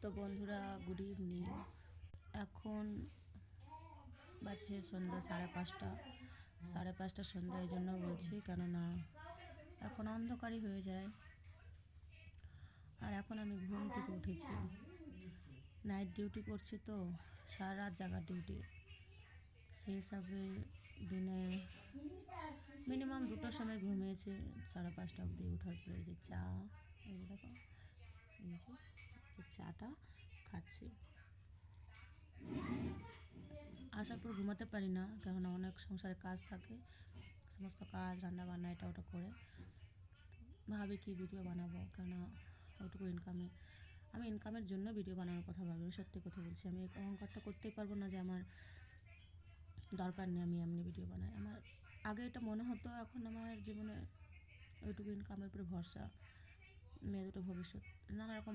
তো বন্ধুরা, good evening. এখন বাজছে সন্ধ্যা 5:30। 5:30 সন্ধ্যা এই জন্য বলছি, কেননা এখন অন্ধকারই হয়ে যায়। আর এখন আমি ঘুম থেকে উঠেছি। নাইট ডিউটি করছি, তো সারা রাত জাগার ডিউটি। সেই হিসাবে দিনে মিনিমাম 2টার সময় ঘুমিয়েছে। 5:30 অবধি ওঠার পরে এই যে চা, এই যে দেখো, এই যে চাটা খাচ্ছি। আসার পর ঘুমাতে পারি না, কেননা অনেক সংসারের কাজ থাকে, সমস্ত কাজ, রান্নাবান্না, এটা ওটা করে ভাবি কি ভিডিও বানাবো, কেননা ওইটুকু আমি ইনকামের জন্য ভিডিও বানানোর কথা ভাবি। সত্যি কথা বলছি, আমি অহংকারটা করতেই পারবো না যে আমার দরকার নেই, আমি এমনি ভিডিও বানাই। আমার আগে এটা মনে হতো, এখন আমার জীবনে ওইটুকু ইনকামের উপরে ভরসা, মেয়ে দুটো ভবিষ্যৎ, নানা রকম